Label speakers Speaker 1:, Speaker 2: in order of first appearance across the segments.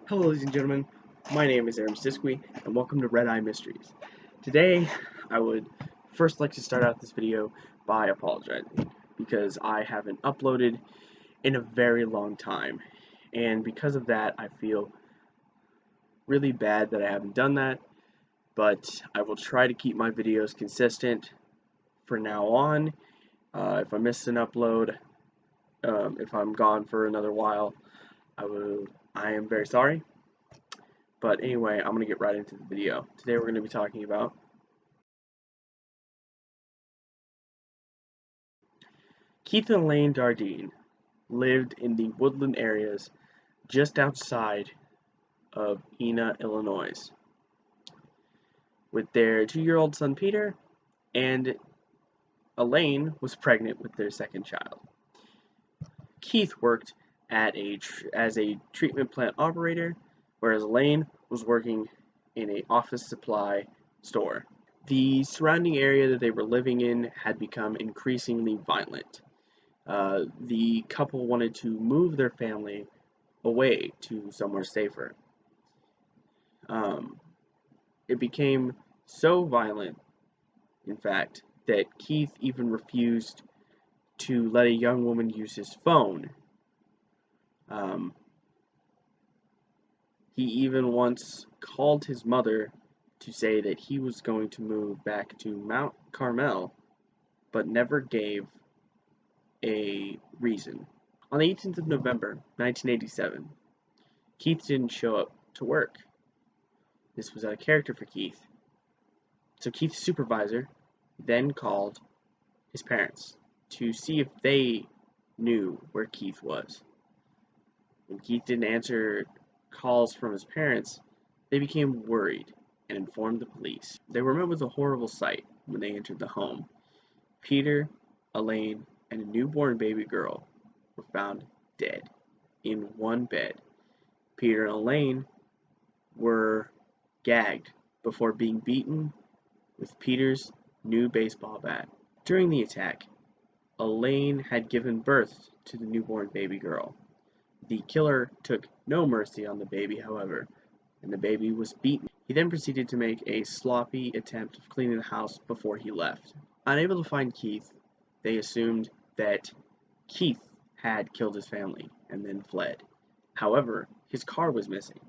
Speaker 1: Hello, ladies and gentlemen. My name is Aaron Siskwe, and welcome to Red Eye Mysteries. Today, I would first like to start out this video by apologizing because I haven't uploaded in a very long time, and because of that, I feel really bad that I haven't done that. But I will try to keep my videos consistent from now on. If I miss an upload, if I'm gone for another while, I am very sorry. But anyway, I'm going to get right into the video. Today we're going to be talking about Keith and Elaine Dardeen lived in the woodland areas just outside of Ena, Illinois, with their 2-year-old son Peter, and Elaine was pregnant with their second child. Keith worked as a treatment plant operator, whereas Elaine was working in an office supply store. The surrounding area that they were living in had become increasingly violent. The couple wanted to move their family away to somewhere safer. It became so violent, in fact, that Keith even refused to let a young woman use his phone. He even once called his mother to say that he was going to move back to Mount Carmel, but never gave a reason. On the 18th of November, 1987, Keith didn't show up to work. This was out of character for Keith. So Keith's supervisor then called his parents to see if they knew where Keith was. When Keith didn't answer calls from his parents, they became worried and informed the police. They were met with a horrible sight when they entered the home. Peter, Elaine, and a newborn baby girl were found dead in one bed. Peter and Elaine were gagged before being beaten with Peter's new baseball bat. During the attack, Elaine had given birth to the newborn baby girl. The killer took no mercy on the baby, however, and the baby was beaten. He then proceeded to make a sloppy attempt of cleaning the house before he left. Unable to find Keith, they assumed that Keith had killed his family and then fled. However, his car was missing,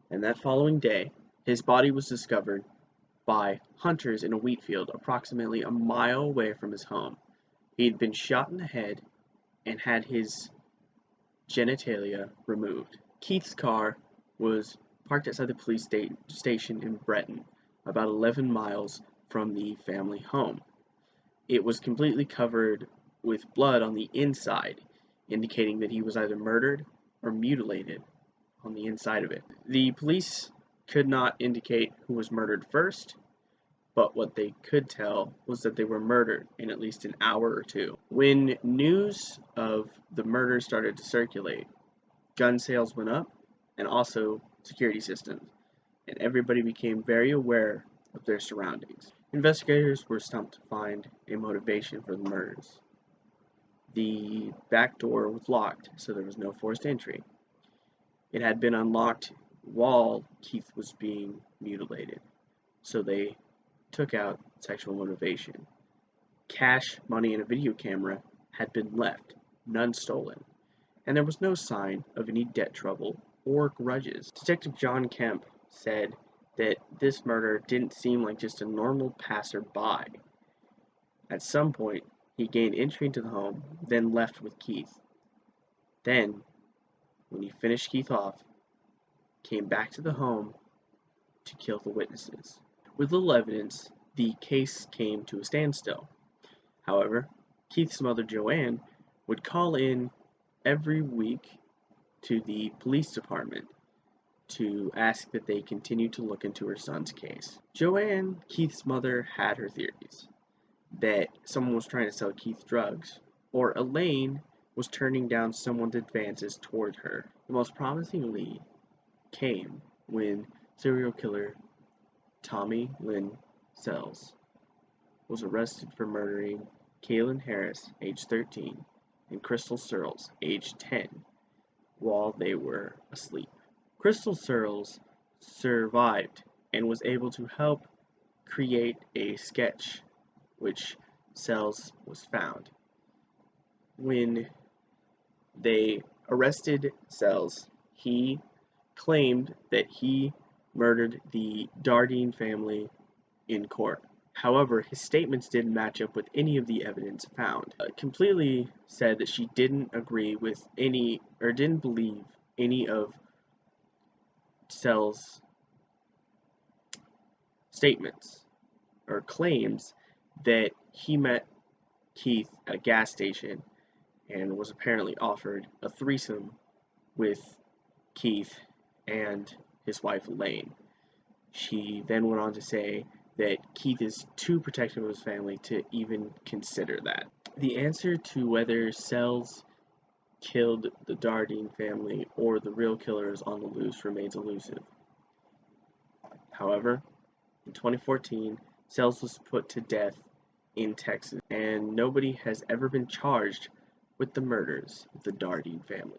Speaker 1: and that following day, his body was discovered by hunters in a wheat field approximately a mile away from his home. He had been shot in the head and had his genitalia removed. Keith's car was parked outside the police station in Breton, about 11 miles from the family home. It was completely covered with blood on the inside, indicating that he was either murdered or mutilated on the inside of it. The police could not indicate who was murdered first, but what they could tell was that they were murdered in at least an hour or two. When news of the murder started to circulate, gun sales went up, and also security systems, and everybody became very aware of their surroundings. Investigators were stumped to find a motivation for the murders. The back door was locked, so there was no forced entry. It had been unlocked while Keith was being mutilated, so they took out sexual motivation. Cash, money, and a video camera had been left, none stolen, and there was no sign of any debt trouble or grudges. Detective John Kemp said that this murder didn't seem like just a normal passerby. At some point, he gained entry into the home, then left with Keith. Then, when he finished Keith off, came back to the home to kill the witnesses. With little evidence, the case came to a standstill. However, Keith's mother, Joanne, would call in every week to the police department to ask that they continue to look into her son's case. Joanne, Keith's mother, had her theories that someone was trying to sell Keith drugs, or Elaine was turning down someone's advances toward her. The most promising lead came when serial killer Tommy Lynn Sells was arrested for murdering Kaylin Harris, age 13, and Crystal Searles, age 10, while they were asleep. Crystal Searles survived and was able to help create a sketch which Searles was found. When they arrested Searles, he claimed that he murdered the Dardeen family in court. However, his statements didn't match up with any of the evidence found. Completely said that she didn't agree with any, or didn't believe any of Searles' statements or claims that he met Keith at a gas station and was apparently offered a threesome with Keith and his wife Elaine. She then went on to say that Keith is too protective of his family to even consider that. The answer to whether Searles killed the Dardeen family or the real killer is on the loose remains elusive. However, in 2014, Searles was put to death in Texas, and nobody has ever been charged with the murders of the Dardeen family.